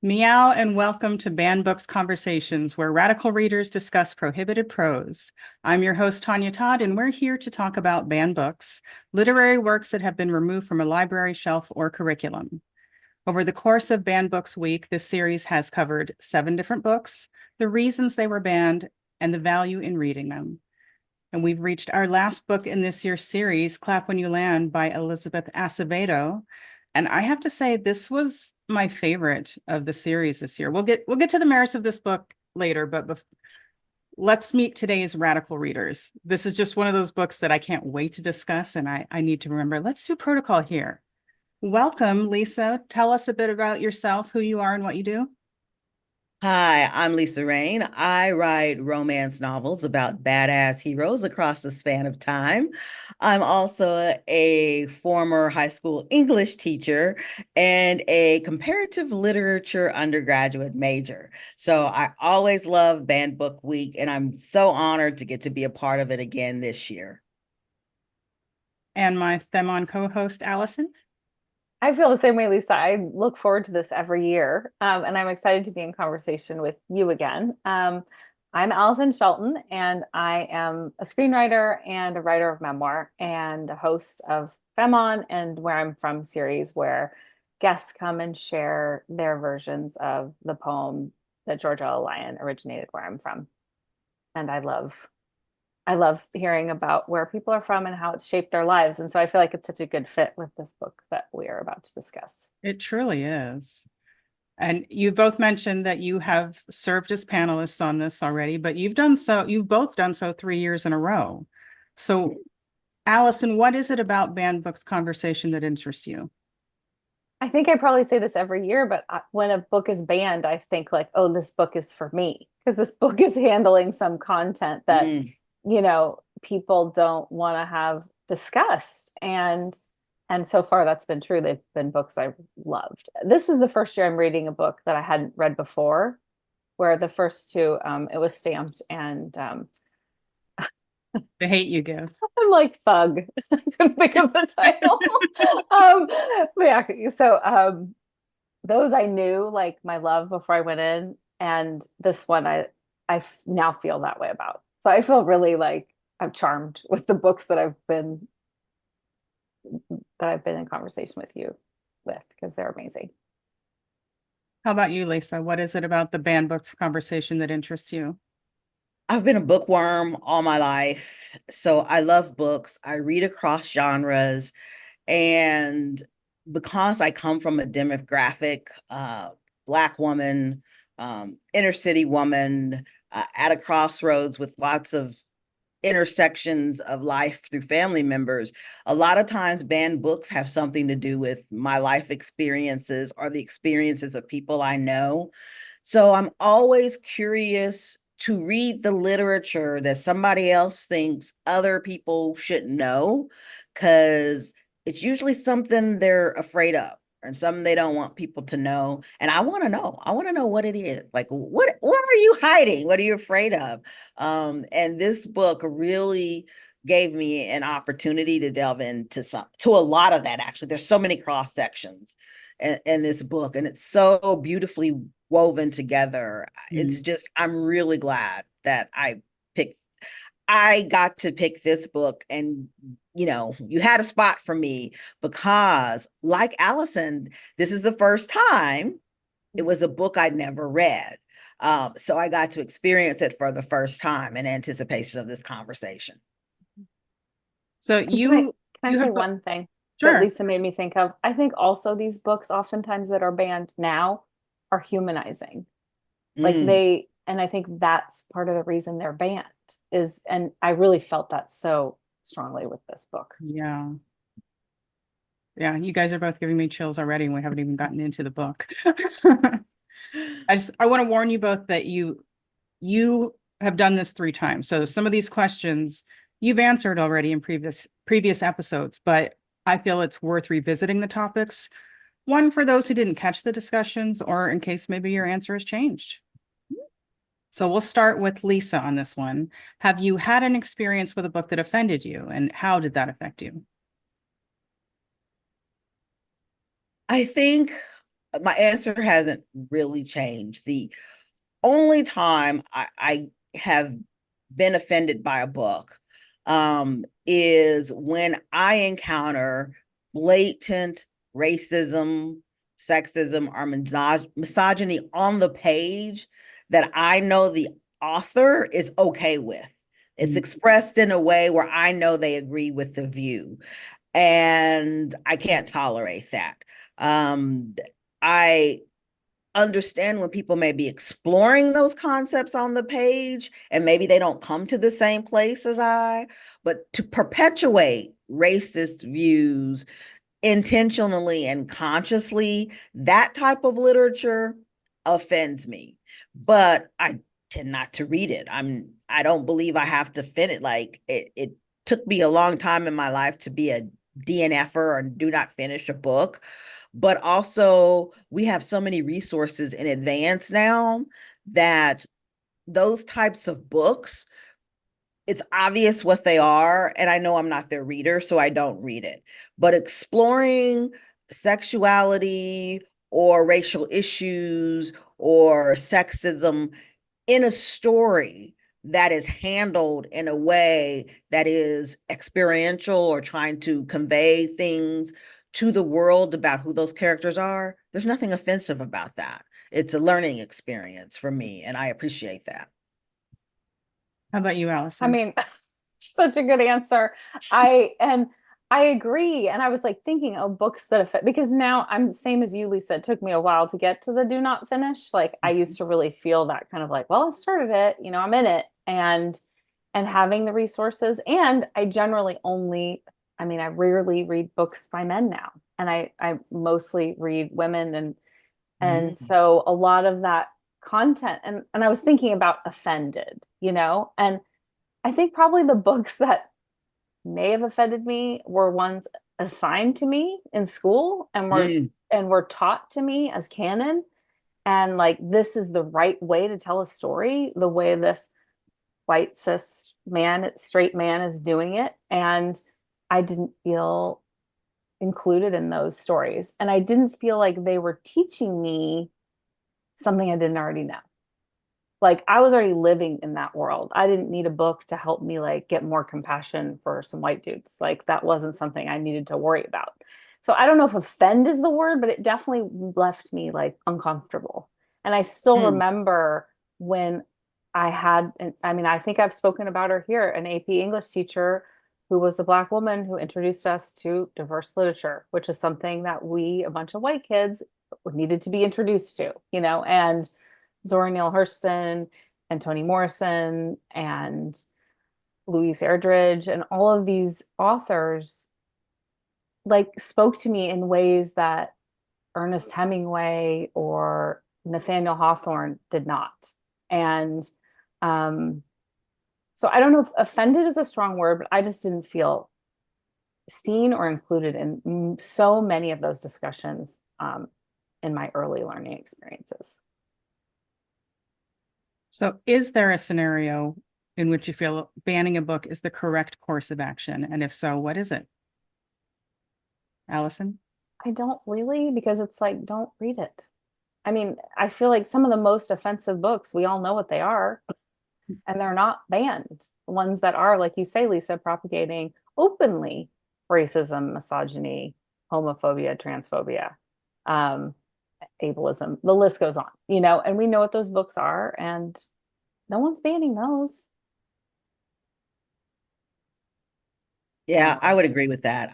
Meow and welcome to Banned Books Conversations, where radical readers discuss prohibited prose. I'm your host, Tonya Todd, and we're here to talk about banned books, literary works that have been removed from a library shelf or curriculum. Over the course of Banned Books Week, this series has covered 7 different books, the reasons they were banned, and the value in reading them. And we've reached our last book in this year's series, Clap When You Land by Elizabeth Acevedo. And I have to say, this was my favorite of the series this year. We'll get to the merits of this book later, but let's meet today's radical readers. This is just one of those books that I can't wait to discuss, and I need to remember. Let's do protocol here. Welcome, Lisa. Tell us a bit about yourself, who you are, and what you do. Hi, I'm Lisa Rayne. I write romance novels about badass heroes across the span of time. I'm also a former high school English teacher and a comparative literature undergraduate major. So I always love Banned Book Week, and I'm so honored to get to be a part of it again this year. And my Femon co-host, Alyson. I feel the same way, Lisa. I look forward to this every year, and I'm excited to be in conversation with you again. I'm Alyson Shelton, and I am a screenwriter and a writer of memoir and a host of Femon and Where I'm From series, where guests come and share their versions of the poem that George L. Lyon originated where I'm from. And I love hearing about where people are from and how it's shaped their lives. And so I feel like it's such a good fit with this book that we are about to discuss. It truly is. And you both mentioned that you have served as panelists on this already, but you've both done so 3 years in a row. So, Alyson, what is it about Banned Books Conversation that interests you? I think I probably say this every year, but when a book is banned, I think like, oh, this book is for me because this book is handling some content that, Mm. people don't want to have discussed. And so far that's been true. They've been books I've loved. This is the first year I'm reading a book that I hadn't read before, where the first two, it was stamped and The Hate You Give. I'm like thug. I couldn't think of the title. um, yeah, so those I knew like my love before I went in, and this one I now feel that way about. So I feel really like I'm charmed with the books that I've been in conversation with you with because they're amazing. How about you, Lisa? What is it about the Banned Books Conversation that interests you? I've been a bookworm all my life, so I love books. I read across genres. And because I come from a demographic, Black woman, inner city woman, at a crossroads with lots of intersections of life through family members, a lot of times banned books have something to do with my life experiences or the experiences of people I know. So I'm always curious to read the literature that somebody else thinks other people should know, because it's usually something they're afraid of and something they don't want people to know. And I want to know. I want to know what it is. Like, what are you hiding? What are you afraid of? And this book really gave me an opportunity to delve into to a lot of that. Actually, there's so many cross sections in this book, and it's so beautifully woven together. It's Mm. just, I'm really glad that I got to pick this book, and you had a spot for me because, like Alyson, this is the first time it was a book I'd never read. So I got to experience it for the first time in anticipation of this conversation. So And can I you can I you say have one thing that sure. Lisa made me think of? I think also these books oftentimes that are banned now are humanizing. Like Mm. and I think that's part of the reason they're banned is, and I really felt that so strongly with this book. Yeah. Yeah, you guys are both giving me chills already, and we haven't even gotten into the book. I want to warn you both that you have done this 3 times. So some of these questions you've answered already in previous episodes, but I feel it's worth revisiting the topics. One for those who didn't catch the discussions, or in case maybe your answer has changed. So we'll start with Lisa on this one. Have you had an experience with a book that offended you, and how did that affect you? I think my answer hasn't really changed. The only time I have been offended by a book is when I encounter blatant racism, sexism, or misogyny on the page that I know the author is okay with. It's expressed in a way where I know they agree with the view, and I can't tolerate that. I understand when people may be exploring those concepts on the page and maybe they don't come to the same place as I, but to perpetuate racist views intentionally and consciously, that type of literature offends me. But I tend not to read it. I don't believe I have to fit it. Like it took me a long time in my life to be a DNFer or do not finish a book. But also, we have so many resources in advance now that those types of books, it's obvious what they are, and I know I'm not their reader, so I don't read it. But exploring sexuality or racial issues or sexism in a story that is handled in a way that is experiential or trying to convey things to the world about who those characters are, there's nothing offensive about that. It's a learning experience for me, and I appreciate that. How about you, I Alyson? mean, such a good answer. I agree. And I was like thinking, oh, books that affect, because now I'm same as you, Lisa. It took me a while to get to the do not finish. Like I used to really feel that kind of like, well, I started it, I'm in it. And having the resources. And I generally only, I rarely read books by men now. And I mostly read women and so a lot of that content and I was thinking about offended, and I think probably the books that may have offended me were ones assigned to me in school and were taught to me as canon. And like, this is the right way to tell a story, the way this white cis man, straight man is doing it. And I didn't feel included in those stories. And I didn't feel like they were teaching me something I didn't already know. Like I was already living in that world. I didn't need a book to help me like get more compassion for some white dudes. Like that wasn't something I needed to worry about. So I don't know if offend is the word, but it definitely left me like uncomfortable. And I still remember when I had, I think I've spoken about her here, an AP English teacher who was a Black woman who introduced us to diverse literature, which is something that we, a bunch of white kids, needed to be introduced to, and Zora Neale Hurston and Toni Morrison and Louise Erdrich and all of these authors like spoke to me in ways that Ernest Hemingway or Nathaniel Hawthorne did not. And so I don't know if offended is a strong word, but I just didn't feel seen or included in so many of those discussions in my early learning experiences. So is there a scenario in which you feel banning a book is the correct course of action? And if so, what is it? Alyson? I don't really, because it's like, don't read it. I feel like some of the most offensive books, we all know what they are, and they're not banned. The ones that are, like you say, Lisa, propagating openly racism, misogyny, homophobia, transphobia, ableism, the list goes on, and we know what those books are, and no one's banning those. Yeah, I would agree with that.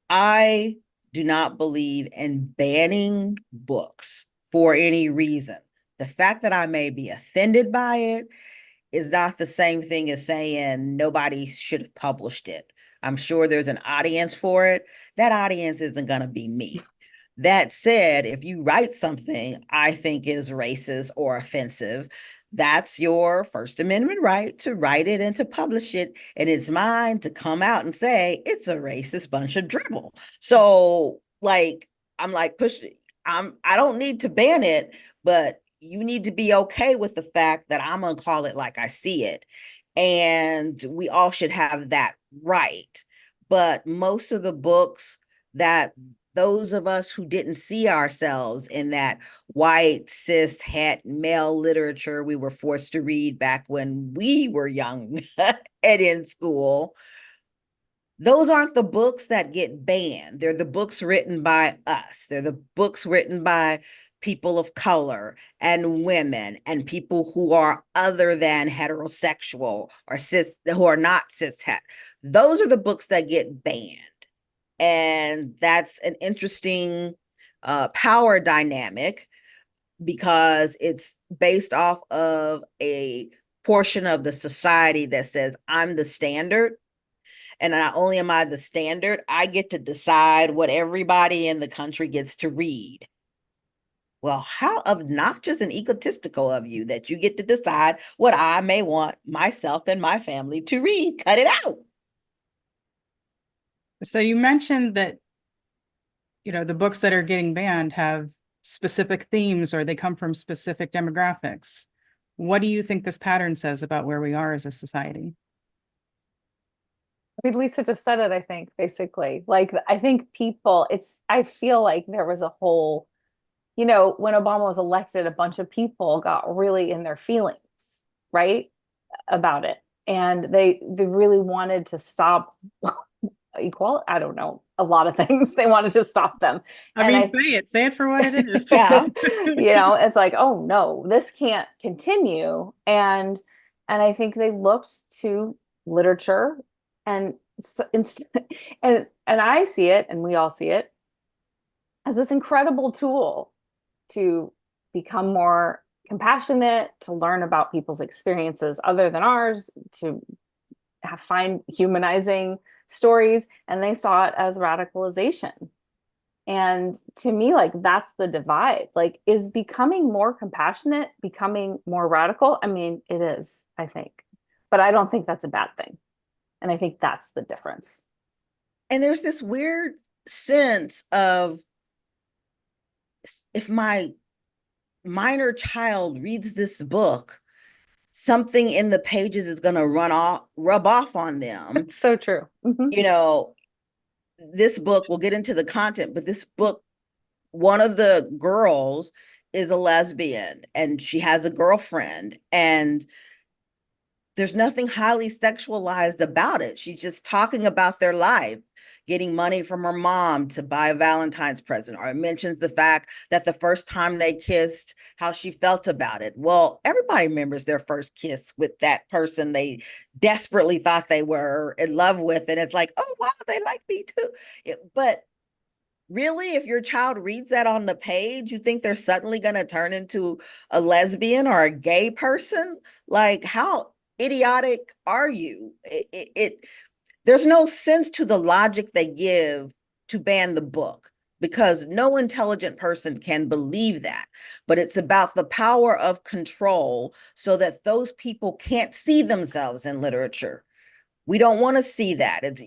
I do not believe in banning books for any reason. The fact that I may be offended by it is not the same thing as saying nobody should have published it. I'm sure there's an audience for it. That audience isn't going to be me. That said, if you write something I think is racist or offensive, that's your First Amendment right to write it and to publish it. And it's mine to come out and say it's a racist bunch of dribble. So like, I'm like, I don't need to ban it, but you need to be okay with the fact that I'm going to call it like I see it. And we all should have that right. But most of the books that those of us who didn't see ourselves in that white, cis, het, male literature we were forced to read back when we were young and in school, those aren't the books that get banned. They're the books written by us. They're the books written by people of color and women and people who are other than heterosexual or cis, who are not cis het. Those are the books that get banned. And that's an interesting power dynamic because it's based off of a portion of the society that says, I'm the standard. And not only am I the standard, I get to decide what everybody in the country gets to read. Well, how obnoxious and egotistical of you that you get to decide what I may want myself and my family to read. Cut it out. So you mentioned that, the books that are getting banned have specific themes or they come from specific demographics. What do you think this pattern says about where we are as a society? I mean, Lisa just said it, I think, basically. Like, I think I feel like there was a whole, when Obama was elected, a bunch of people got really in their feelings, right, about it. And they really wanted to stop I don't know, a lot of things. They wanted to stop them. Say it for what it is. Yeah. It's like, oh no, this can't continue. And I think they looked to literature and and I see it, and we all see it, as this incredible tool to become more compassionate, to learn about people's experiences other than ours, to find humanizing stories, and they saw it as radicalization. And to me, like, that's the divide. Like, is becoming more compassionate becoming more radical? I mean, it is, I think, but I don't think that's a bad thing. And I think that's the difference. And there's this weird sense of, if my minor child reads this book, something in the pages is going to rub off on them. It's so true. Mm-hmm. This book, we'll get into the content, but this book, one of the girls is a lesbian and she has a girlfriend, and there's nothing highly sexualized about it. She's just talking about their life, getting money from her mom to buy a Valentine's present, or it mentions the fact that the first time they kissed, how she felt about it. Well, everybody remembers their first kiss with that person they desperately thought they were in love with. And it's like, oh, wow, they like me too. But really, if your child reads that on the page, you think they're suddenly going to turn into a lesbian or a gay person? Like, how idiotic are you? There's no sense to the logic they give to ban the book, because no intelligent person can believe that. But it's about the power of control so that those people can't see themselves in literature. We don't want to see that. It's,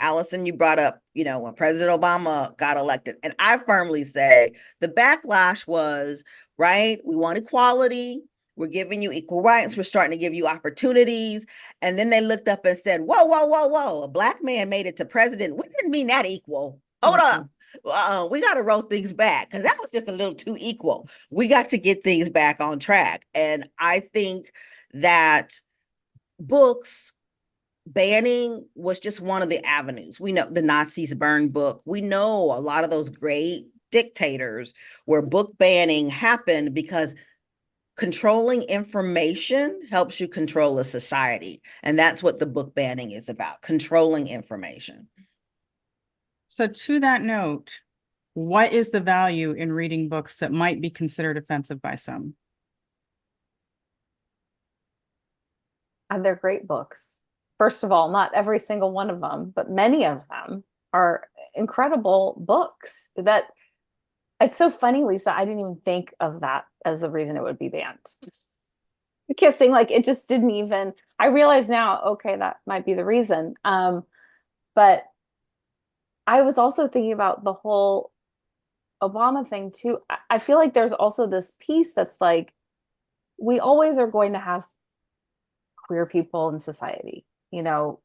Alyson, you brought up, when President Obama got elected, and I firmly say the backlash was, right, we want equality. We're giving you equal rights. We're starting to give you opportunities. And then they looked up and said, whoa, whoa, whoa, whoa, a Black man made it to president. We didn't mean that equal. Hold up. We got to roll things back, because that was just a little too equal. We got to get things back on track. And I think that books banning was just one of the avenues. We know the Nazis burned book. We know a lot of those great dictators where book banning happened because controlling information helps you control a society. And that's what the book banning is about, controlling information. So to that note, what is the value in reading books that might be considered offensive by some? And they're great books. First of all, not every single one of them, but many of them are incredible books. That it's so funny, Lisa, I didn't even think of that as a reason it would be banned. Kissing, like, it just didn't even, I realize now, okay, that might be the reason. But I was also thinking about the whole Obama thing too. I feel like there's also this piece that's like, we always are going to have queer people in society, people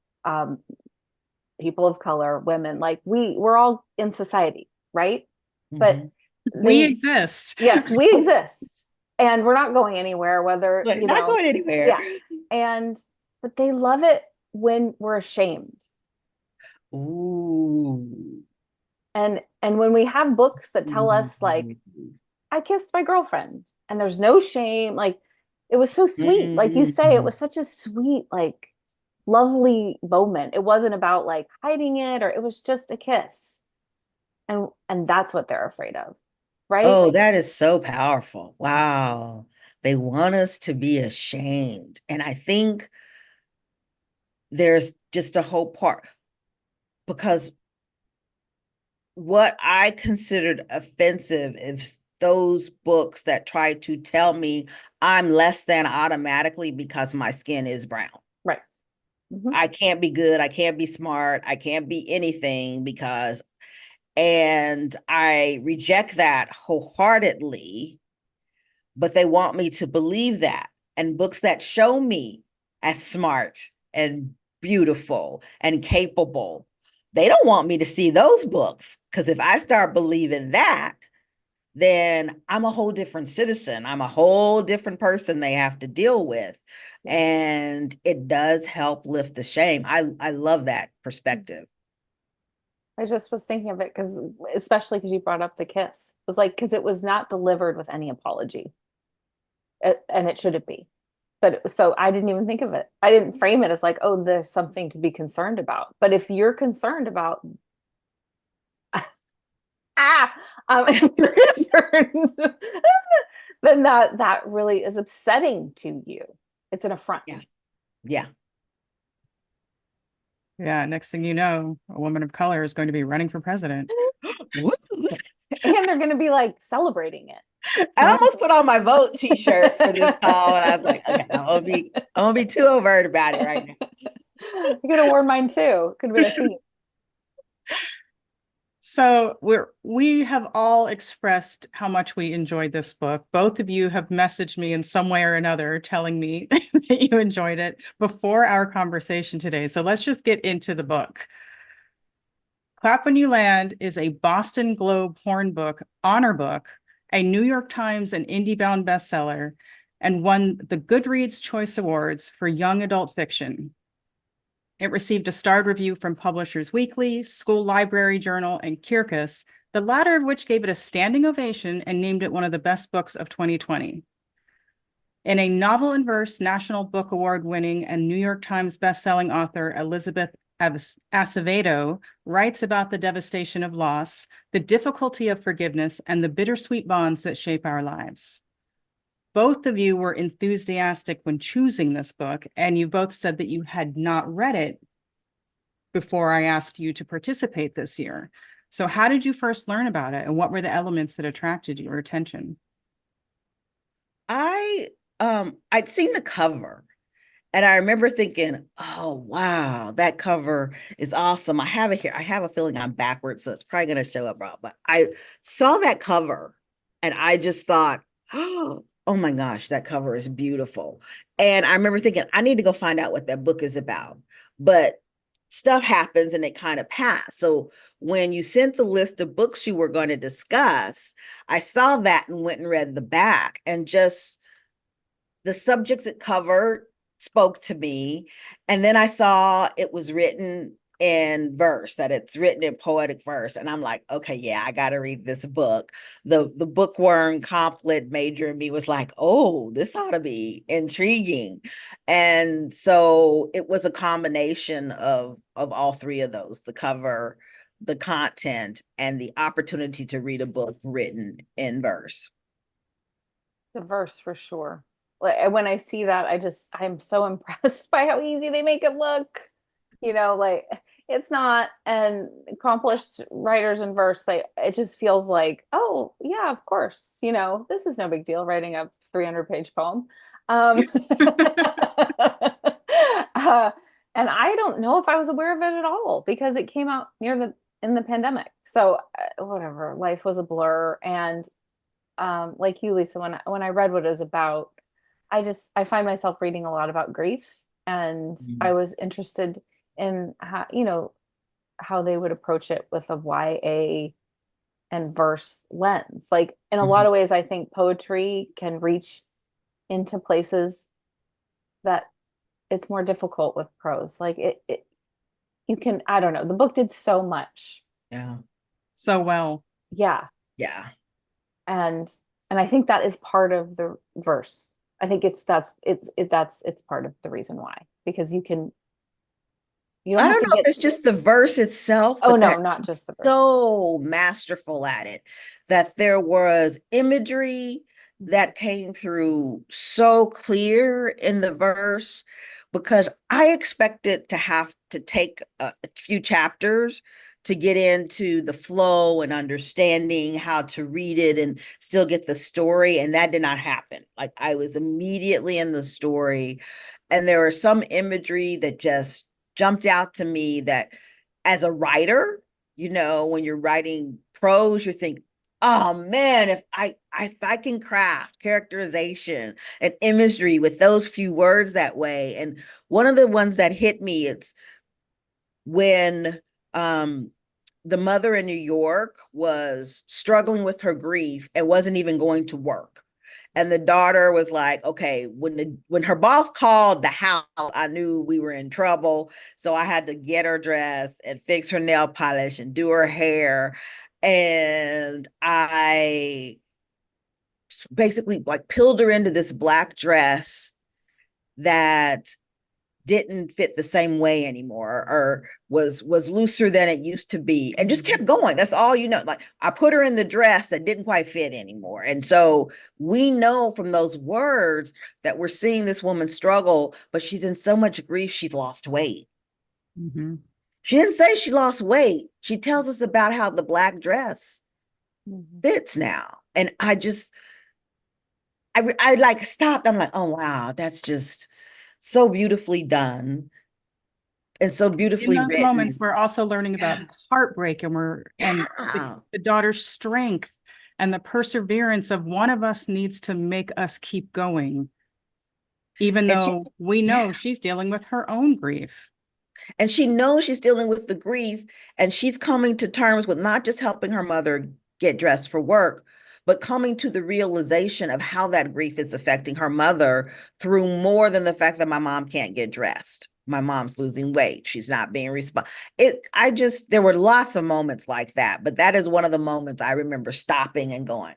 of color, women, like we're all in society. right? But Mhm. We they, exist. yes, we exist and we're not going anywhere, whether, Like, you not know, going anywhere. yeah. And, but they love it when we're ashamed. Ooh. And when we have books that tell us like, I kissed my girlfriend and there's no shame, like it was so sweet. Like you say, it was such a sweet, like lovely moment. It wasn't about like hiding it, or it was just a kiss. And that's what they're afraid of, right? Oh, that is so powerful. Wow. They want us to be ashamed. And I think there's just a whole part, because what I considered offensive is those books that try to tell me I'm less than automatically because my skin is brown. Right. Mhm. I can't be good. I can't be smart. I can't be anything because, and I reject that wholeheartedly, but they want me to believe that. And books that show me as smart and beautiful and capable, they don't want me to see those books. Because if I start believing that, then I'm a whole different citizen. I'm a whole different person they have to deal with. And it does help lift the shame. I love that perspective. I just was thinking of it because, especially because you brought up the kiss. It was like, because it was not delivered with any apology. And it shouldn't be. But so I didn't even think of it. I didn't frame it as like, oh, there's something to be concerned about. But if you're concerned about, if you're concerned, then that really is upsetting to you. It's an affront. Yeah. Yeah. Yeah, next thing you know, a woman of color is going to be running for president. Woo. And they're going to be like celebrating it. I almost put on my vote t-shirt for this call, and I was like, okay, I'm gonna be too overt about it right now. You could have worn mine too. Could have been a theme. So we have all expressed how much we enjoyed this book. Both of you have messaged me in some way or another telling me that you enjoyed it before our conversation today. So let's just get into the book. Clap When You Land is a Boston Globe Horn Book honor book, a New York Times and IndieBound bestseller, and won the Goodreads Choice Awards for young adult fiction. It received a starred review from Publishers Weekly, School Library Journal, and Kirkus, the latter of which gave it a standing ovation and named it one of the best books of 2020. In a novel in verse, National Book Award winning and New York Times bestselling author Elizabeth Acevedo writes about the devastation of loss, the difficulty of forgiveness, and the bittersweet bonds that shape our lives. Both of you were enthusiastic when choosing this book, and you both said that you had not read it before I asked you to participate this year. So how did you first learn about it, and what were the elements that attracted your attention? I'd seen the cover, and I remember thinking, oh wow, that cover is awesome. I have it here. I have a feeling I'm backwards, so it's probably gonna show up wrong. But I saw that cover and I just thought, oh my gosh, that cover is beautiful. And I remember thinking, I need to go find out what that book is about. But stuff happens and it kind of passed. So when you sent the list of books you were going to discuss, I saw that and went and read the back, and just the subjects it covered spoke to me. And then I saw it was written in verse, that it's written in poetic verse. And I'm like, okay, yeah, I got to read this book. The bookworm complet major in me was like, oh, this ought to be intriguing. And so it was a combination of all three of those: the cover, the content, and the opportunity to read a book written in verse. The verse for sure. Like when I see that, I'm so impressed by how easy they make it look. Like it's not, and accomplished writers in verse, like it just feels like, oh yeah, of course, this is no big deal writing a 300-page poem. And I don't know if I was aware of it at all because it came out in the pandemic. So whatever, life was a blur. And like you, Lisa, when I read what it was about, I find myself reading a lot about grief, and I was interested in how they would approach it with a YA and verse lens. Like in a lot of ways, I think poetry can reach into places that it's more difficult with prose. Like you can, I don't know, the book did so much. Yeah. So well. Yeah. Yeah. And I think that is part of the verse. I think it's part of the reason why, because you don't I have don't to know get, if it's just the verse itself, oh but no, that not just the verse. so masterful at it, that there was imagery that came through so clear in the verse, because I expected to have to take a few chapters to get into the flow and understanding how to read it and still get the story. And that did not happen. Like I was immediately in the story, and there was some imagery that just jumped out to me that as a writer, when you're writing prose, you think, oh man, if I can craft characterization and imagery with those few words that way. And one of the ones that hit me, it's when the mother in New York was struggling with her grief and wasn't even going to work. And the daughter was like, okay, when her boss called the house, I knew we were in trouble. So I had to get her dressed and fix her nail polish and do her hair. And I basically like pilled her into this black dress that didn't fit the same way anymore, or was looser than it used to be, and just kept going. That's all, like I put her in the dress that didn't quite fit anymore. And so we know from those words that we're seeing this woman struggle, but she's in so much grief, she's lost weight. Mm-hmm. She didn't say she lost weight. She tells us about how the black dress fits now. And I like stopped. I'm like, oh wow, that's just so beautifully done and so In beautifully those written. moments, we're also learning about heartbreak, and the daughter's strength and the perseverance of one of us needs to make us keep going, even though we know she's dealing with her own grief. And she knows she's dealing with the grief, and she's coming to terms with not just helping her mother get dressed for work, but coming to the realization of how that grief is affecting her mother through more than the fact that my mom can't get dressed. My mom's losing weight. She's not being responsible. There were lots of moments like that, but that is one of the moments I remember stopping and going,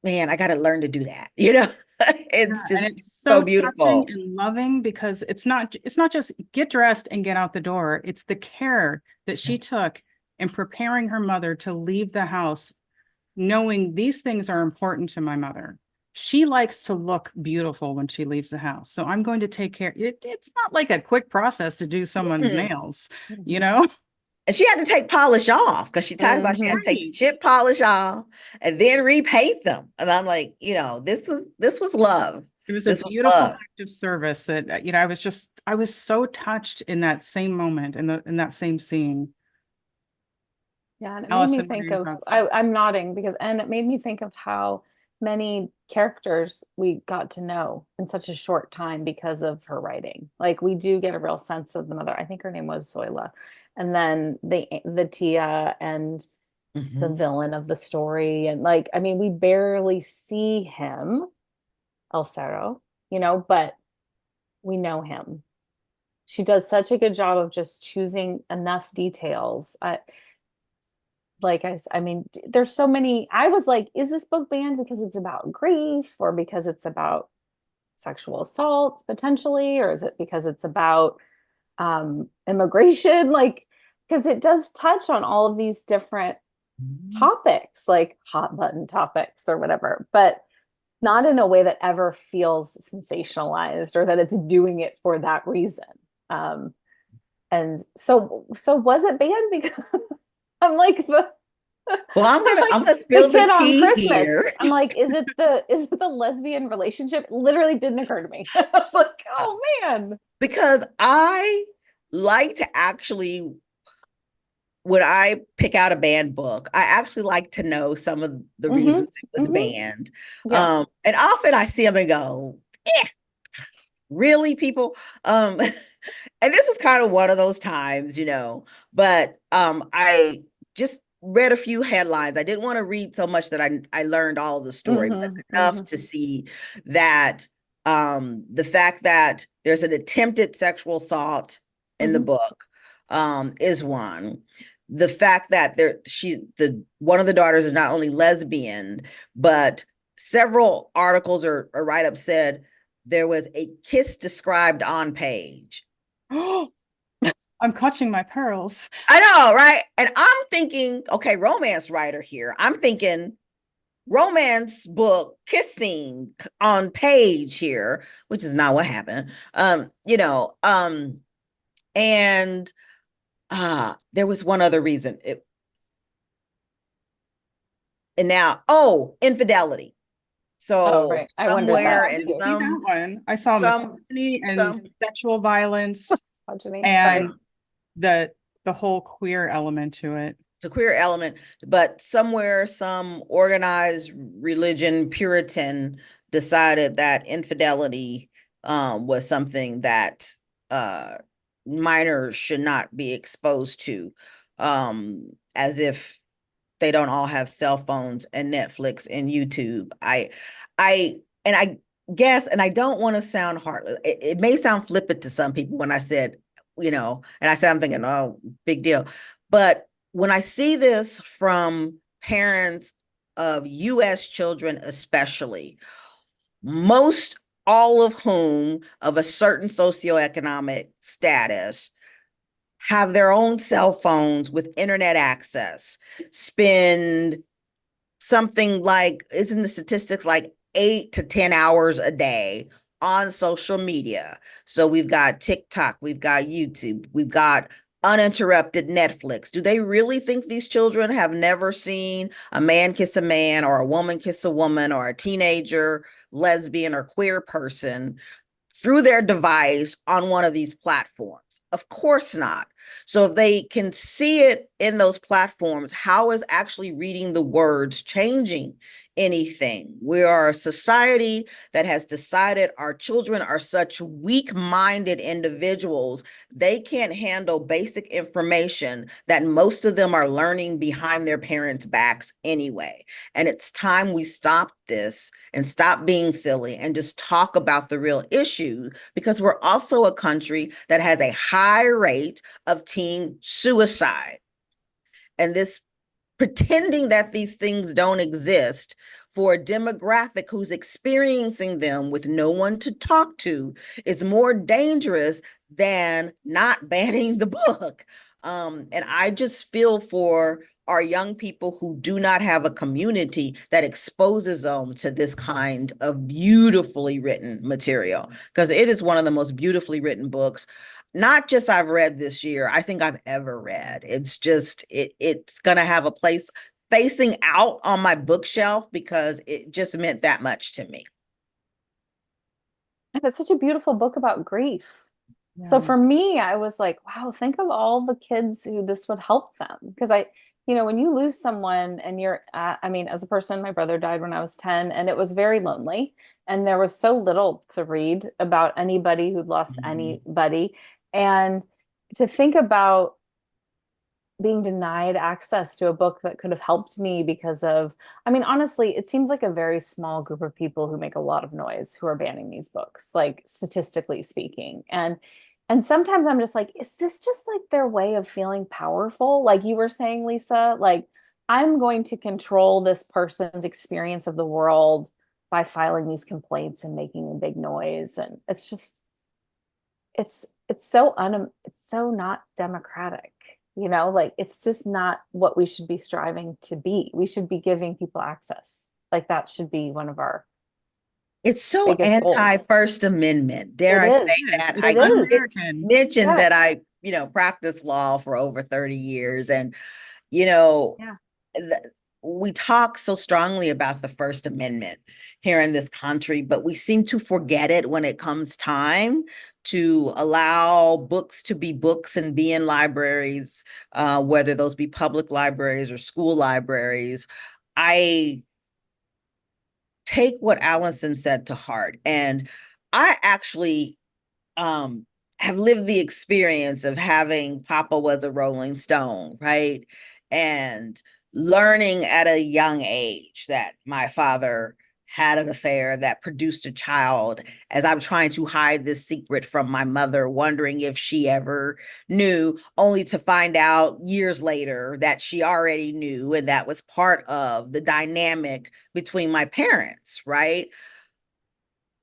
man, I got to learn to do that. It's so beautiful and loving, because it's not just get dressed and get out the door. It's the care that she took in preparing her mother to leave the house, knowing these things are important to my mother. She likes to look beautiful when she leaves the house, so I'm going to take care. It's not like a quick process to do someone's nails, And she had to take polish off, because she talked about she had to take chip polish off and then repaint them. And I'm like, this was love. It was a beautiful act of service that, I was so touched in that same moment, in that same scene. Yeah, and it Alyson, made me think of, I'm nodding and it made me think of how many characters we got to know in such a short time because of her writing. Like we do get a real sense of the mother. I think her name was Zoila. And then the Tia and the villain of the story. And we barely see him, El Cerro, but we know him. She does such a good job of just choosing enough details. There's so many. I was like, is this book banned because it's about grief, or because it's about sexual assault potentially, or is it because it's about immigration? Because it does touch on all of these different topics, like hot button topics or whatever, but not in a way that ever feels sensationalized or that it's doing it for that reason. And so was it banned? Because I'm like well, I'm gonna spill the tea on Christmas. Here. I'm like, is it the lesbian relationship? It literally didn't occur to me. I was like, oh man. Because I like to actually, when I pick out a banned book, I actually like to know some of the reasons it was banned. Yeah. And often I see them and go, really, people? And this was kind of one of those times, but I just read a few headlines. I didn't want to read so much that I learned all of the story, but enough to see that the fact that there's an attempted sexual assault in the book is one. The fact that one of the daughters is not only lesbian, but several articles or write-ups said there was a kiss described on page. I'm clutching my pearls. I know, right? And I'm thinking, okay, romance writer here. I'm thinking romance book kissing on page here, which is not what happened. And there was one other reason. Infidelity. So right. I wondered somewhere that in too. See that one. I saw misogyny and sexual violence Misogyny, and the whole queer element to it. the queer element, but somewhere some organized religion Puritan decided that infidelity was something that minors should not be exposed to, as if they don't all have cell phones and Netflix and YouTube. I guess, and I don't want to sound heartless. It may sound flippant to some people when I said, and I said, I'm thinking, oh, big deal. But when I see this from parents of US children, especially, most all of whom of a certain socioeconomic status have their own cell phones with internet access, spend something like, isn't the statistics like 8 to 10 hours a day on social media? So we've got TikTok, we've got YouTube, we've got uninterrupted Netflix. Do they really think these children have never seen a man kiss a man or a woman kiss a woman or a teenager, lesbian or queer person through their device on one of these platforms? Of course not. So if they can see it in those platforms, how is actually reading the words changing anything? We are a society that has decided our children are such weak-minded individuals, they can't handle basic information that most of them are learning behind their parents' backs anyway. And it's time we stop this and stop being silly and just talk about the real issue, because we're also a country that has a high rate of teen suicide. And this pretending that these things don't exist for a demographic who's experiencing them with no one to talk to is more dangerous than not banning the book. And I just feel for our young people who do not have a community that exposes them to this kind of beautifully written material, because it is one of the most beautifully written books, not just I've read this year, I think I've ever read. It's just, it's going to have a place facing out on my bookshelf because it just meant that much to me. And it's such a beautiful book about grief. So for me, I was like, wow, think of all the kids who this would help them. Because when you lose someone and as a person, my brother died when I was 10, and it was very lonely. And there was so little to read about anybody who'd lost anybody. And to think about being denied access to a book that could have helped me because of, honestly, it seems like a very small group of people who make a lot of noise who are banning these books, like statistically speaking. And sometimes I'm just like, is this just like their way of feeling powerful? Like you were saying, Lisa, like I'm going to control this person's experience of the world by filing these complaints and making a big noise. And it's just, it's so not democratic, like it's just not what we should be striving to be. We should be giving people access. Like that should be one of our It's so biggest goals. anti-First Amendment. Dare It I is. say that? It I is. mentioned Yeah. that I, practiced law for over 30 years. And, Yeah. we talk so strongly about the First Amendment here in this country, but we seem to forget it when it comes time to allow books to be books and be in libraries, whether those be public libraries or school libraries. I take what Alyson said to heart. And I actually have lived the experience of having Papa was a Rolling Stone, right? and learning at a young age that my father had an affair that produced a child, as I'm trying to hide this secret from my mother, wondering if she ever knew, only to find out years later that she already knew, and that was part of the dynamic between my parents, right?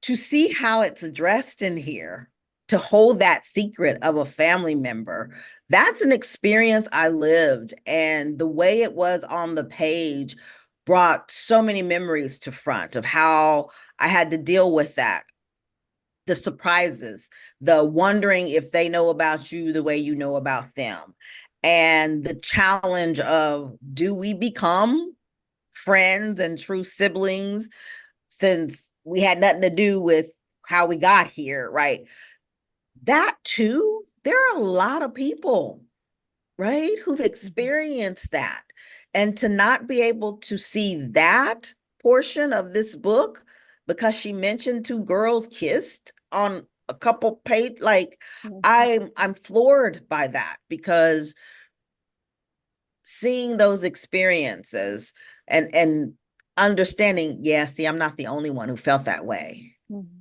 To see how it's addressed in here, to hold that secret of a family member, that's an experience I lived. And the way it was on the page brought so many memories to front of how I had to deal with that. The surprises, the wondering if they know about you the way you know about them, and the challenge of, do we become friends and true siblings since we had nothing to do with how we got here, right? That too, there are a lot of people, right, who've experienced that. And to not be able to see that portion of this book because she mentioned two girls kissed on a couple page, like I'm floored by that, because seeing those experiences and understanding, yeah, see, I'm not the only one who felt that way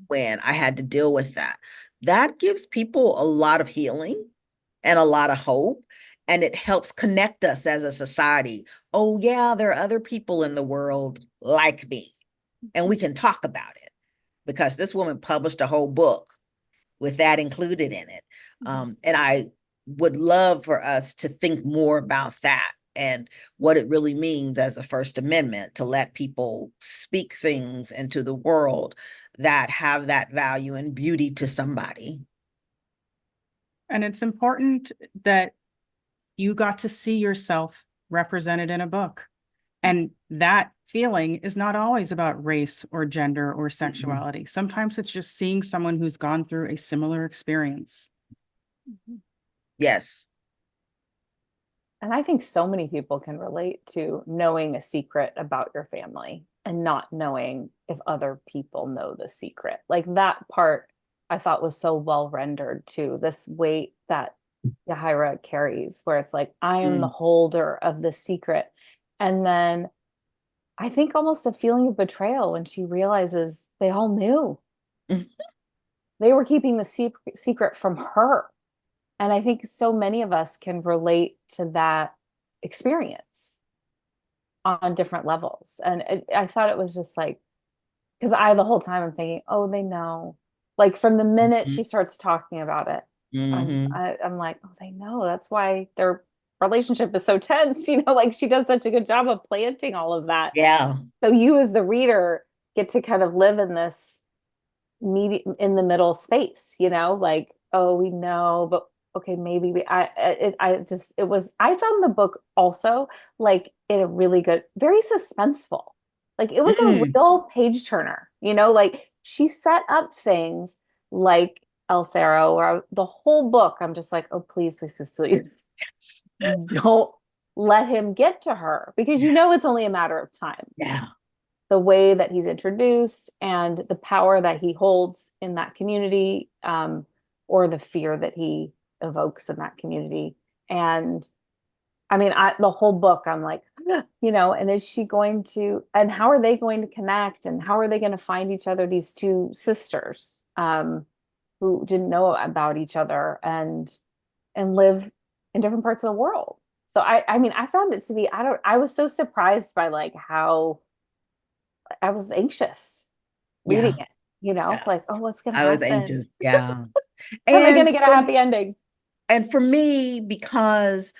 when I had to deal with that. That gives people a lot of healing and a lot of hope, and it helps connect us as a society. Oh yeah, there are other people in the world like me, and we can talk about it, because this woman published a whole book with that included in it. And I would love for us to think more about that and what it really means as a First Amendment, to let people speak things into the world that have that value and beauty to somebody. And it's important that you got to see yourself represented in a book. And that feeling is not always about race or gender or sexuality. Sometimes it's just seeing someone who's gone through a similar experience. Yes. And I think so many people can relate to knowing a secret about your family and not knowing if other people know the secret. Like that part I thought was so well rendered too. This weight that Yahira carries, where it's like, I am the holder of the secret. And then I think almost a feeling of betrayal when she realizes they all knew. They were keeping the secret from her. And I think so many of us can relate to that experience on different levels. And I thought it was just like, because the whole time I'm thinking, oh, they know. Like from the minute she starts talking about it, I'm like, oh, they know. That's why their relationship is so tense. Like she does such a good job of planting all of that. Yeah. So you as the reader get to kind of live in this in the middle space, like, oh, we know, but okay, maybe I found the book also like in a really good, very suspenseful. Like it was a real page turner, like she set up things like El Cerro, where the whole book, I'm just like, oh, please, please, please, please. Don't let him get to her, because it's only a matter of time. Yeah. The way that he's introduced and the power that he holds in that community, or the fear that he evokes in that community. And I mean, the whole book, I'm like, and is she going to, and how are they going to connect, and how are they going to find each other, these two sisters who didn't know about each other and live in different parts of the world. So I mean, I found it to be, I was so surprised by like how I was anxious reading it, like, oh, what's going to happen? I was anxious. Yeah. Am I going to get a happy ending? And for me, because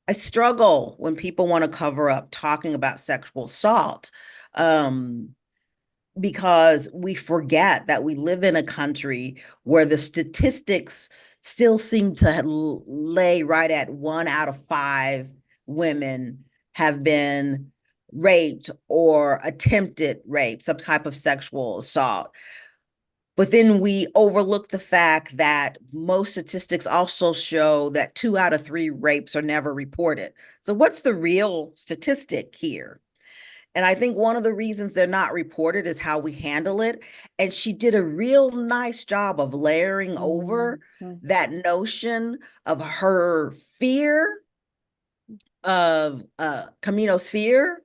I struggle when people want to cover up talking about sexual assault, because we forget that we live in a country where the statistics still seem to lay right at 1 out of 5 women have been raped or attempted rape, some type of sexual assault. But then we overlook the fact that most statistics also show that 2 out of 3 rapes are never reported. So what's the real statistic here? And I think one of the reasons they're not reported is how we handle it. And she did a real nice job of layering over that notion of her fear of Camino's fear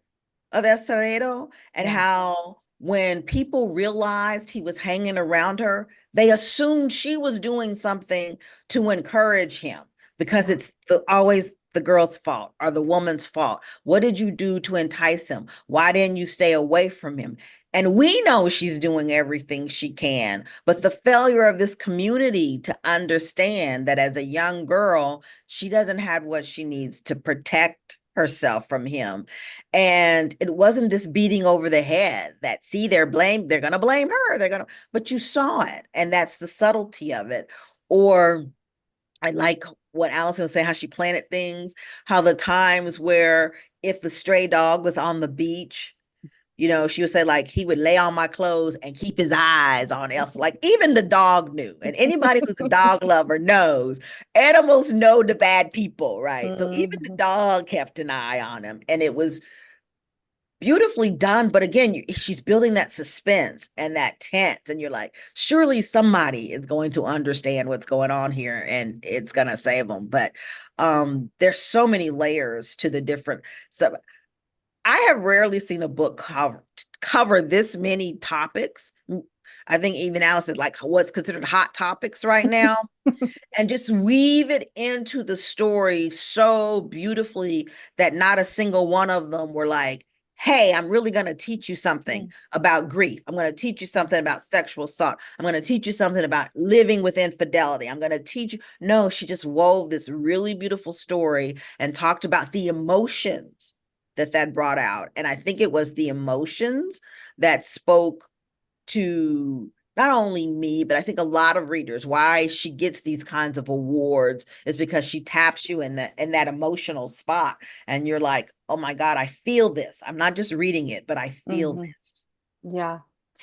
of Acevedo, and how when people realized he was hanging around her, they assumed she was doing something to encourage him because it's always the girl's fault or the woman's fault. What did you do to entice him? Why didn't you stay away from him? And we know she's doing everything she can, but the failure of this community to understand that as a young girl, she doesn't have what she needs to protect herself from him. And it wasn't this beating over the head that, see, they're going to blame her. But you saw it. And that's the subtlety of it. Or I like what Alyson was saying, how she planted things, how the times where if the stray dog was on the beach, she would say, like, he would lay on my clothes and keep his eyes on Elsa. Like, even the dog knew. And anybody who's a dog lover knows animals know the bad people, right? So even the dog kept an eye on him. And it was beautifully done. But again, she's building that suspense and that tense. And you're like, surely somebody is going to understand what's going on here and it's going to save them. But there's so many layers to the different. So I have rarely seen a book cover this many topics. I think even Alice said, like, what's considered hot topics right now, and just weave it into the story so beautifully that not a single one of them were like, hey, I'm really going to teach you something about grief. I'm going to teach you something about sexual assault. I'm going to teach you something about living with infidelity. I'm going to teach you. No, she just wove this really beautiful story and talked about the emotions that brought out. And I think it was the emotions that spoke to not only me, but I think a lot of readers. Why she gets these kinds of awards is because she taps you in that emotional spot. And you're like, oh my God, I feel this. I'm not just reading it, but I feel this. Yeah.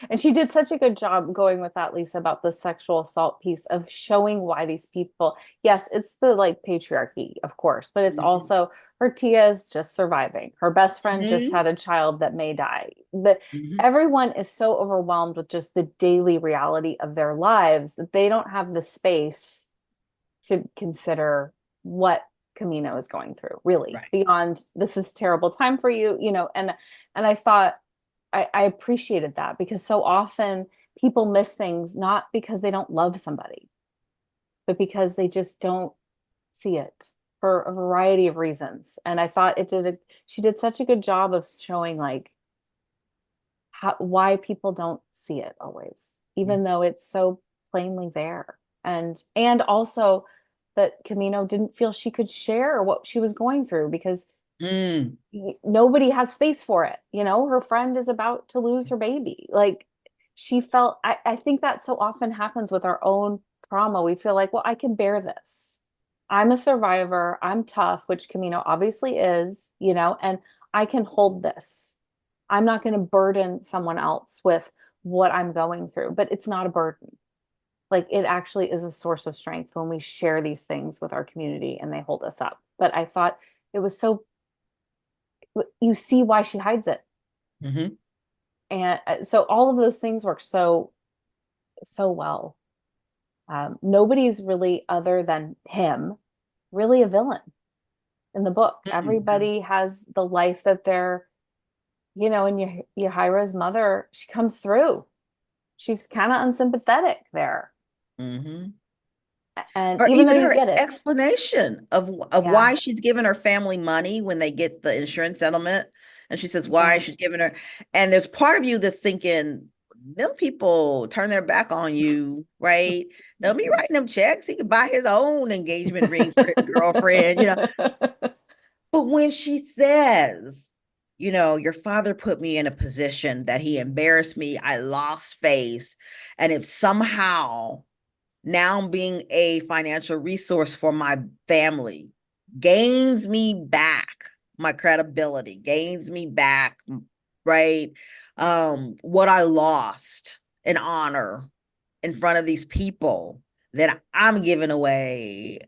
And she did such a good job going with that, Lisa, about the sexual assault piece of showing why these people, yes, it's the like patriarchy, of course, but it's also her Tia is just surviving. Her best friend just had a child that may die. Everyone is so overwhelmed with just the daily reality of their lives that they don't have the space to consider what Camino is going through, really, beyond this is terrible time for you, and I thought I appreciated that, because so often people miss things not because they don't love somebody, but because they just don't see it for a variety of reasons. And I thought she did such a good job of showing like why people don't see it always, even though it's so plainly there. And also that Camino didn't feel she could share what she was going through because nobody has space for it. Her friend is about to lose her baby. Like she felt, I think that so often happens with our own trauma. We feel like, well, I can bear this. I'm a survivor. I'm tough, which Camino obviously is, and I can hold this. I'm not going to burden someone else with what I'm going through, but it's not a burden. Like it actually is a source of strength when we share these things with our community and they hold us up. But I thought it was so, you see why she hides it. And so all of those things work so well. Nobody's really, other than him, really a villain in the book. Everybody has the life that they're, and Yahira's mother, she comes through. She's kind of unsympathetic there. And or even though her you get it, explanation of why she's giving her family money when they get the insurance settlement, and she says why she's giving her, and there's part of you that's thinking, them people turn their back on you, right? They'll be writing them checks. He could buy his own engagement ring for his girlfriend, But when she says, your father put me in a position that he embarrassed me, I lost face, and if somehow now being a financial resource for my family gains me back my credibility, gains me back, right? What I lost in honor in front of these people, then I'm giving away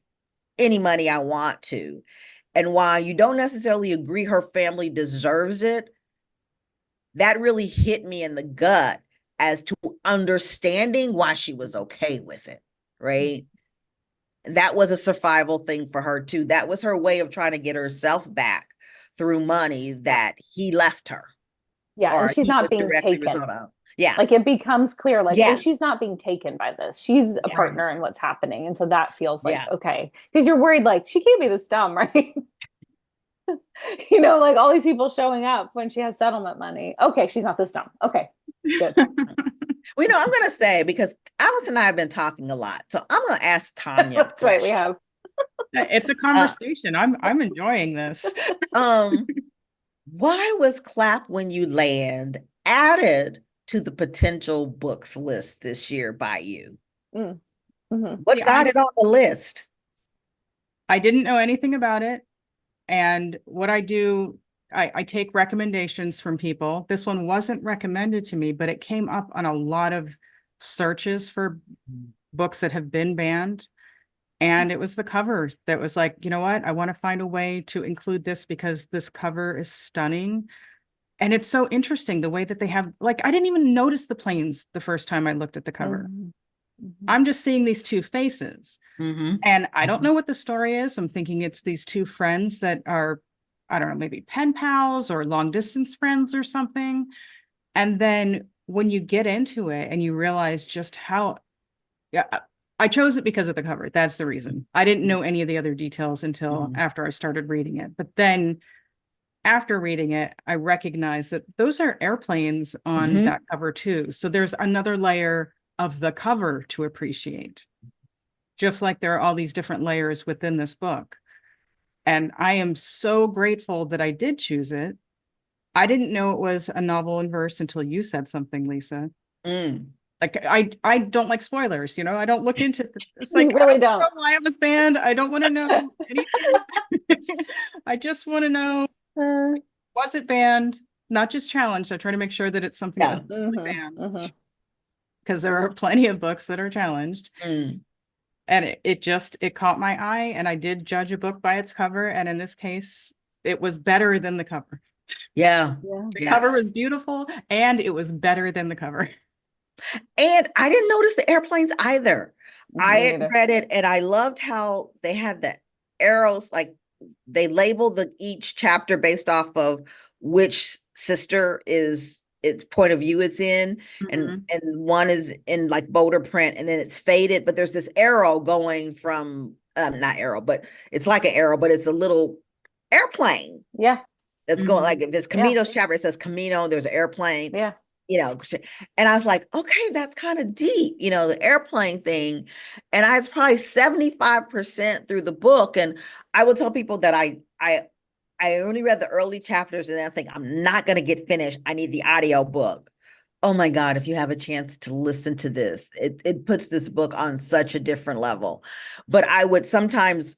any money I want to. And while you don't necessarily agree her family deserves it, that really hit me in the gut as to understanding why she was okay with it, right? That was a survival thing for her too. That was her way of trying to get herself back through money that he left her. Yeah, and Or she's he not was being directly taken. result of. Yeah. Like it becomes clear, like, oh, she's Yes. not being taken by this. She's a Yes. partner in what's happening. And so that feels like, Yeah. okay. Because you're worried, like, she can't be this dumb, right? You know, like all these people showing up when she has settlement money. Okay, she's not this dumb. Okay, good. Well, you know, I'm going to say, because Alyson and I have been talking a lot, so I'm going to ask Tonya. a That's right, we question. have. It's a conversation. I'm enjoying this. Why was Clap When You Land added to the potential books list this year by you? Mm. Mhm. What See, got it on the list? I didn't know anything about it. And what I do, I take recommendations from people. This one wasn't recommended to me, but it came up on a lot of searches for books that have been banned. And it was the cover that was like, you know what? I want to find a way to include this because this cover is stunning. And it's so interesting the way that they have, like, I didn't even notice the planes the first time I looked at the cover. Mhm. Mhm. I'm just seeing these two faces. Mm-hmm. And I don't know what the story is. I'm thinking it's these two friends that are, I don't know, maybe pen pals or long distance friends or something. And then when you get into it and you realize just how, yeah, I chose it because of the cover. That's the reason. I didn't know any of the other details until after I started reading it. But then after reading it, I recognized that those are airplanes on that cover too. So there's another layer of the cover to appreciate. Just like there are all these different layers within this book. And I am so grateful that I did choose it. I didn't know it was a novel in verse until you said something, Lisa. Like I don't like spoilers, you know, I don't look into it's like You really I don't don't. know why it was banned. I don't want to know anything. I just want to know, was it banned? Not just challenged. I try to make sure that it's something that was banned. Because there are plenty of books that are challenged. And it caught my eye, and I did judge a book by its cover. And in this case, it was better than the cover. Yeah. The cover was beautiful, and it was better than the cover. And I didn't notice the airplanes either. I had neither. read it and I loved how they had the arrows, like they label each chapter based off of which sister is its point of view it's in. And one is in like bolder print and then it's faded, but there's this arrow going from not arrow, but it's like an arrow, but it's a little airplane. Yeah. That's going like if it's Camino's chapter, it says Camino, there's an airplane. Yeah. You know, and I was like, okay, that's kind of deep, you know, the airplane thing. And I was probably 75% through the book. And I would tell people that I only read the early chapters and then I think I'm not going to get finished. I need the audio book. Oh my God, if you have a chance to listen to this, it puts this book on such a different level. But I would sometimes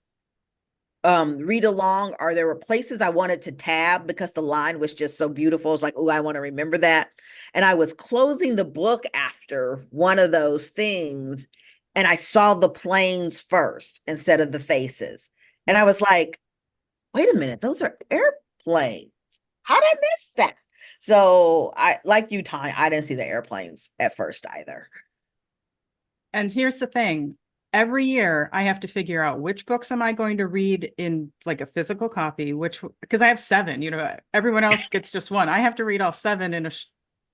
read along, or there were places I wanted to tab because the line was just so beautiful. It's like, oh, I want to remember that. And I was closing the book after one of those things, and I saw the planes first instead of the faces. And I was like, wait a minute, those are airplanes. How did I miss that? So I, like you, Tonya, I didn't see the airplanes at first either. And here's the thing. Every year I have to figure out which books am I going to read in like a physical copy, because I have 7, you know, everyone else gets just 1. I have to read all 7 in a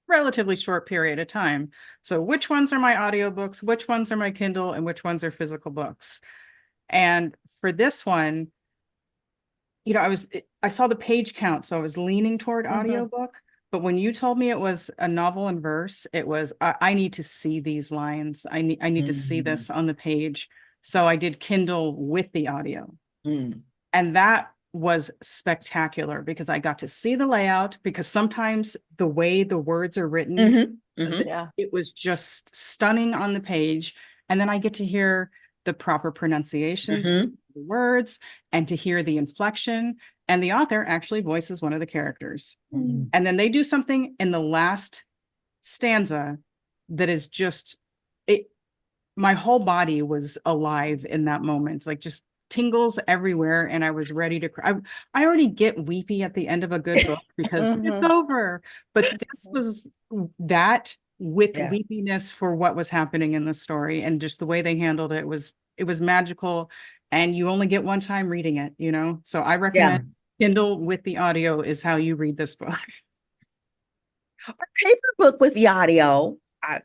relatively short period of time. So which ones are my audiobooks, which ones are my Kindle, and which ones are physical books? And for this one, you know, I saw the page count, so I was leaning toward audiobook. But when you told me it was a novel in verse, it was, I need to see these lines. I need to see this on the page. So I did Kindle with the audio. And that was spectacular because I got to see the layout, because sometimes the way the words are written, it was just stunning on the page. And then I get to hear the proper pronunciations of the words and to hear the inflection. And the author actually voices one of the characters. And then they do something in the last stanza that is just, my whole body was alive in that moment, like just tingles everywhere, and I was ready to cry. I already get weepy at the end of a good book because it's over, but this was that with weepiness for what was happening in the story, and just the way they handled it was magical, and you only get one time reading it, you know? So I recommend Kindle with the audio is how you read this book. Or paper book with the audio. I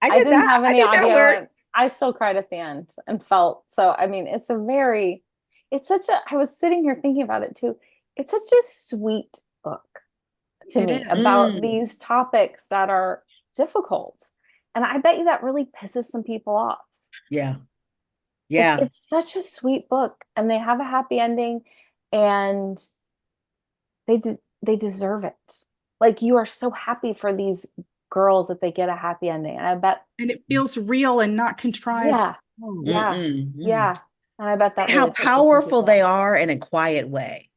didn't that. have any I did that audio. work. And I still cried at the end and felt so. I mean, it's such a. I was sitting here thinking about it too. It's such a sweet book to It me is. about these topics that are difficult, and I bet you that really pisses some people off. Yeah. Yeah. It's such a sweet book, and they have a happy ending, and they deserve it. Like, you are so happy for these girls that they get a happy ending. And I bet. And it feels real and not contrived. Yeah. Oh. Yeah. Yeah. And I bet that how really powerful they are in a quiet way.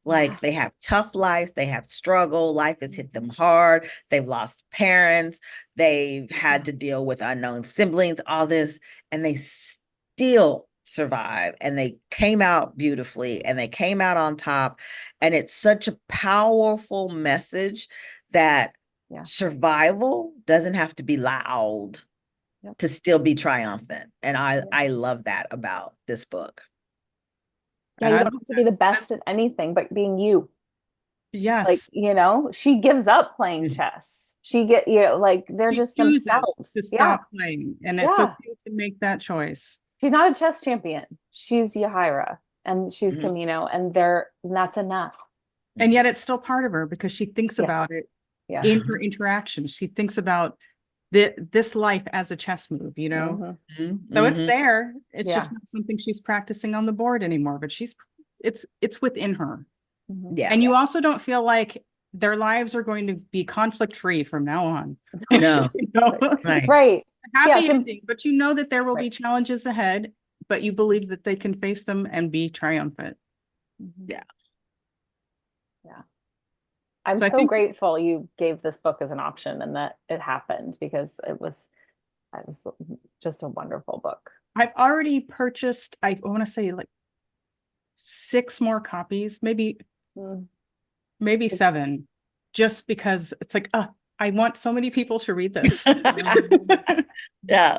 Like, they have tough lives, they have struggle, life has hit them hard, they've lost parents, they've had to deal with unknown siblings, all this, and they still survive, and they came out beautifully, and they came out on top. And it's such a powerful message that survival doesn't have to be loud to still be triumphant. And I love that about this book. Yeah, you don't have to be the best at anything, but being you. Yes. Like, you know, she gives up playing chess. Like, they're just themselves. To stop playing. And it's okay to make that choice. She's not a chess champion. She's Yahaira, and she's Camino, and that's enough. And yet it's still part of her because she thinks about it in her interactions. She thinks about this life as a chess move, you know? So it's there. It's just not something she's practicing on the board anymore, but it's within her. Yeah. And you also don't feel like their lives are going to be conflict free from now on. No. You know? Right. Happy ending, but you know that there will be challenges ahead, but you believe that they can face them and be triumphant. Yeah. I'm so grateful you gave this book as an option and that it happened, because it was just a wonderful book. I've already purchased, I want to say, like 6 more copies, maybe 7, just because it's like, I want so many people to read this. Yeah.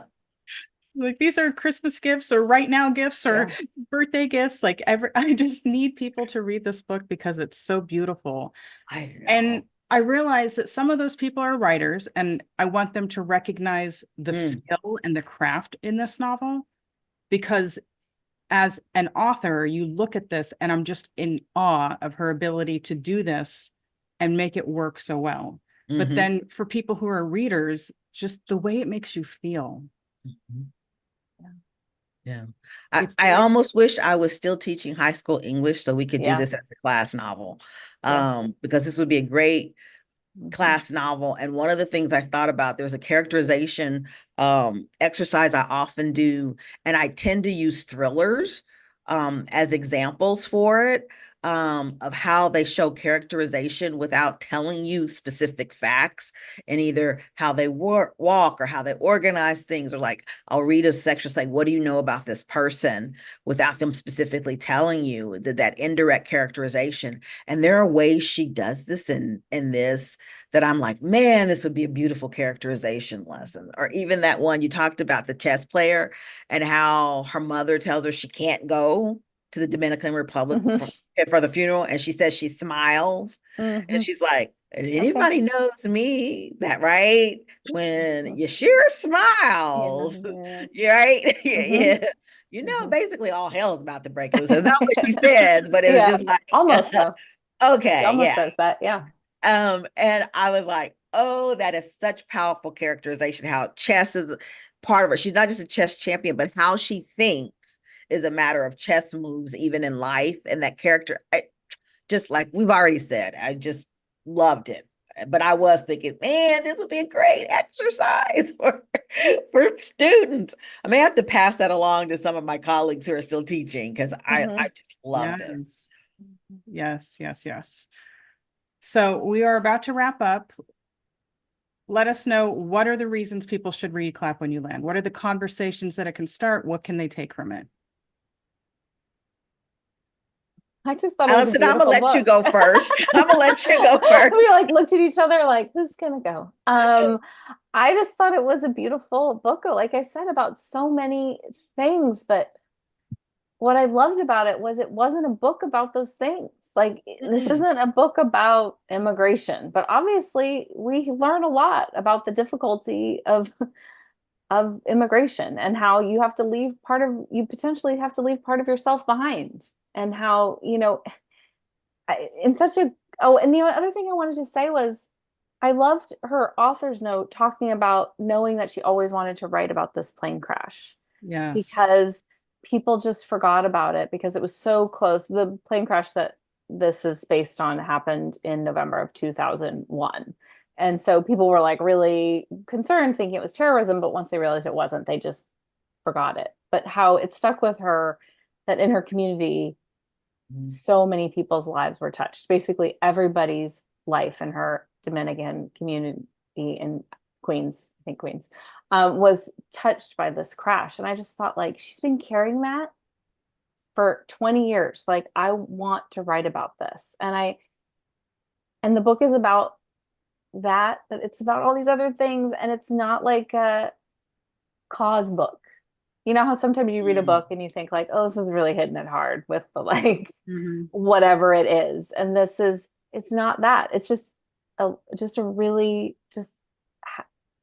Like, these are Christmas gifts or right now gifts or birthday gifts. Like, I just need people to read this book because it's so beautiful. I know. And I realize that some of those people are writers, and I want them to recognize the skill and the craft in this novel, because as an author, you look at this and I'm just in awe of her ability to do this and make it work so well. But then for people who are readers, just the way it makes you feel. Yeah. I almost wish I was still teaching high school English so we could do this as a class novel. Because this would be a great class novel. And one of the things I thought about, there's a characterization exercise I often do, and I tend to use thrillers as examples for it, of how they show characterization without telling you specific facts, and either how they walk or how they organize things, or like I'll read a section saying, what do you know about this person, without them specifically telling you that indirect characterization. And there are ways she does this in this that I'm like, man, this would be a beautiful characterization lesson. Or even that one you talked about, the chess player, and how her mother tells her she can't go to the Dominican Republic for the funeral, and she says she smiles, and she's like, anybody knows me, that right? When Yashira smiles, right? You know, basically all hell is about to break loose. That's not what she says, but it was just like almost so. Okay, she almost says that, and I was like, oh, that is such powerful characterization. How chess is part of her. She's not just a chess champion, but how she thinks is a matter of chess moves, even in life. And that character, just like we've already said, I just loved it. But I was thinking, man, this would be a great exercise for students. I may have to pass that along to some of my colleagues who are still teaching, because I just love this. Yes. So we are about to wrap up. Let us know, what are the reasons people should read Clap When You Land? What are the conversations that it can start? What can they take from it? I just thought it was a Alyson, I'm gonna beautiful let you book. go first. I'm gonna let you go first. We like looked at each other like, who's gonna go? I just thought it was a beautiful book, like I said, about so many things. But what I loved about it was it wasn't a book about those things. Like this Mm. isn't a book about immigration, but obviously we learn a lot about the difficulty of immigration and how you have to leave part of you potentially have to leave part of yourself behind, and how, in such a oh, and the other thing I wanted to say was I loved her author's note talking about knowing that she always wanted to write about this plane crash Yes. because people just forgot about it because it was so close. The plane crash that this is based on happened in November of 2001. And so people were like really concerned, thinking it was terrorism, but once they realized it wasn't, they just forgot it. But how it stuck with her that in her community, so many people's lives were touched. Basically, everybody's life in her Dominican community in Queens, I think Queens, was touched by this crash. And I just thought, like, she's been carrying that for 20 years. Like, I want to write about this. And the book is about that, but it's about all these other things. And it's not like a cause book. You know how sometimes you read a book and you think like, oh, this is really hitting it hard with the like whatever it is. And it's not that. It's just a really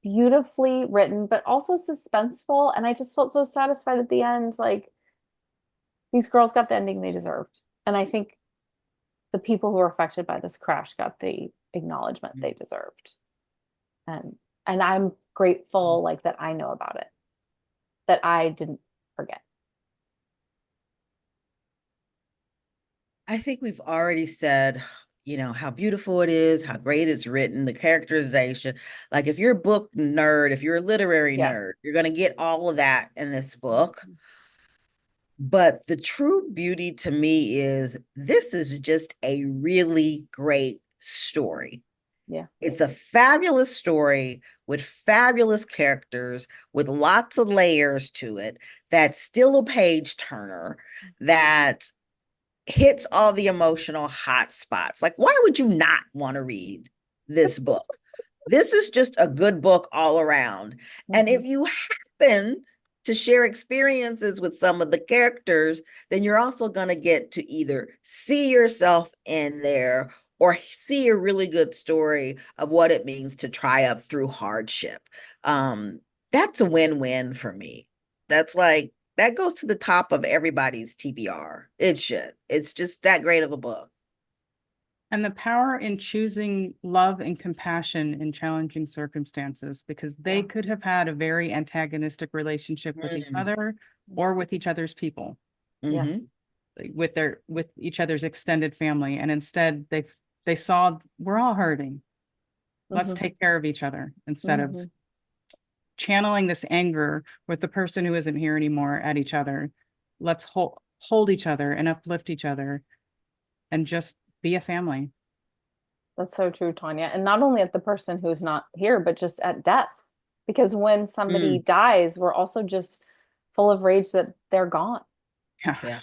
beautifully written, but also suspenseful. And I just felt so satisfied at the end. Like these girls got the ending they deserved. And I think the people who were affected by this crash got the acknowledgement they deserved. And I'm grateful like that I know about it, that I didn't forget. I think we've already said, how beautiful it is, how great it's written, the characterization. Like if you're a book nerd, if you're a literary nerd, you're going to get all of that in this book. But the true beauty to me is this is just a really great story. Yeah. It's a fabulous story with fabulous characters, with lots of layers to it, that's still a page turner, that hits all the emotional hot spots. Like, why would you not want to read this book? This is just a good book all around. And if you happen to share experiences with some of the characters, then you're also going to get to either see yourself in there or see a really good story of what it means to triumph through hardship. That's a win-win for me. That goes to the top of everybody's TBR. It should. It's just that great of a book. And the power in choosing love and compassion in challenging circumstances, because they could have had a very antagonistic relationship with each other or with each other's people. Yeah. Like with each other's extended family. And instead they saw we're all hurting. Let's take care of each other instead of channeling this anger with the person who isn't here anymore at each other. Let's hold each other and uplift each other and just be a family. That's so true, Tonya. And not only at the person who's not here, but just at death. Because when somebody dies, we're also just full of rage that they're gone. Yeah.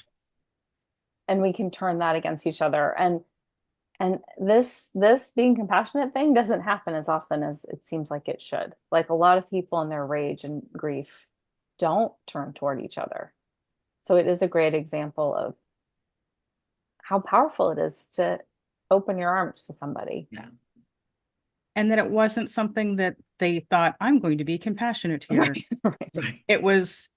And we can turn that against each other. And this being compassionate thing doesn't happen as often as it seems like it should. Like a lot of people in their rage and grief don't turn toward each other. So it is a great example of how powerful it is to open your arms to somebody. Yeah. And that it wasn't something that they thought, I'm going to be compassionate here. Right. It was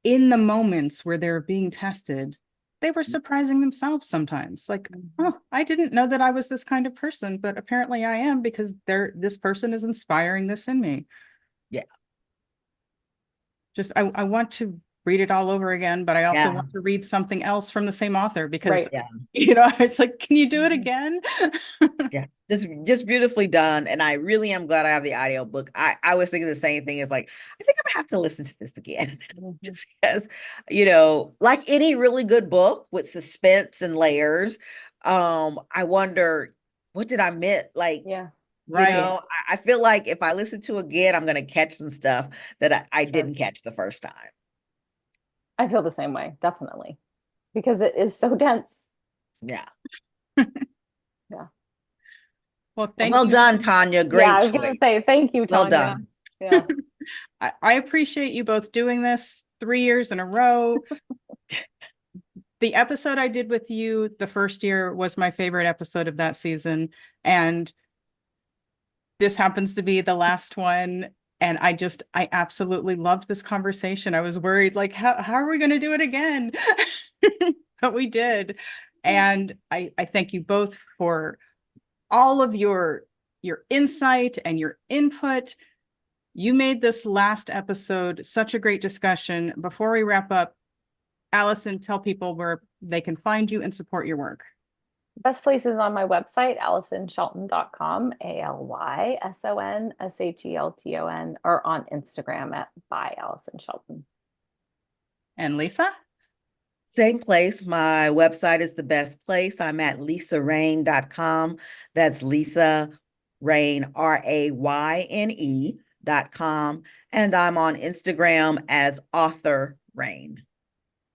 in the moments where they're being tested, they were surprising themselves sometimes. Like, oh, I didn't know that I was this kind of person, but apparently I am, because this person is inspiring this in me. Yeah. Just, I want to read it all over again, but I also want to read something else from the same author because, it's like, can you do it again? Yeah, just beautifully done. And I really am glad I have the audiobook. I was thinking the same thing. Is like, I think I'm gonna have to listen to this again. Just because, like any really good book with suspense and layers, I wonder, what did I miss? Like, I feel like if I listen to it again, I'm gonna catch some stuff that I didn't catch the first time. I feel the same way, definitely, because it is so dense. Yeah. Well, thank Well you. done, Tonya. Great Yeah, I was gonna choice. say, thank you, Well Tonya. done. Yeah. I appreciate you both doing this 3 years in a row. The episode I did with you the first year was my favorite episode of that season. And this happens to be the last one. And I absolutely loved this conversation. I was worried, like, how are we going to do it again? But we did. And I thank you both for all of your insight and your input. You made this last episode such a great discussion. Before we wrap up, Alyson, tell people where they can find you and support your work. Best place is on my website, AlysonShelton.com, ALYSONSHELTON, or on Instagram at by Alyson Shelton. And Lisa? Same place. My website is the best place. I'm at LisaRayne.com. That's Lisa Rayne, RAYNE.com. And I'm on Instagram as author Rayne.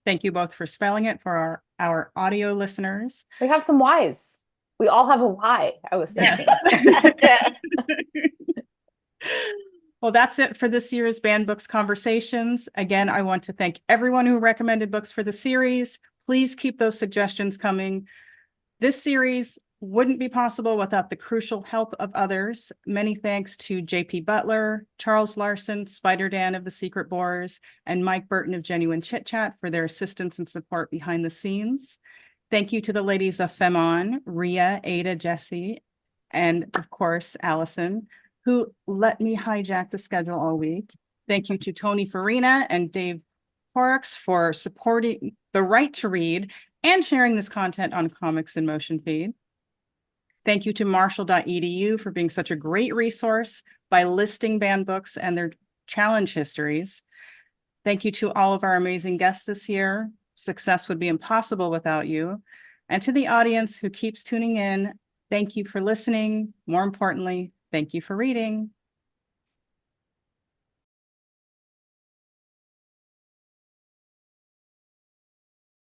Thank you both for spelling it for our audio listeners. We have some Ys. We all have a Y, I was thinking. Yes. Well, that's it for this year's Banned Books Conversations. Again, I want to thank everyone who recommended books for the series. Please keep those suggestions coming. This series wouldn't be possible without the crucial help of others. Many thanks to JP Butler, Charles Larson, Spider Dan of The Secret Boars, and Mike Burton of Genuine Chit Chat for their assistance and support behind the scenes. Thank you to the ladies of Femon, Ria, Ada, Jessie, and of course, Alyson, who let me hijack the schedule all week. Thank you to Tony Farina and Dave Horrocks for supporting the right to read and sharing this content on Comics in Motion feed. Thank you to Marshall.edu for being such a great resource by listing banned books and their challenge histories. Thank you to all of our amazing guests this year. Success would be impossible without you. And to the audience who keeps tuning in, thank you for listening. More importantly, thank you for reading.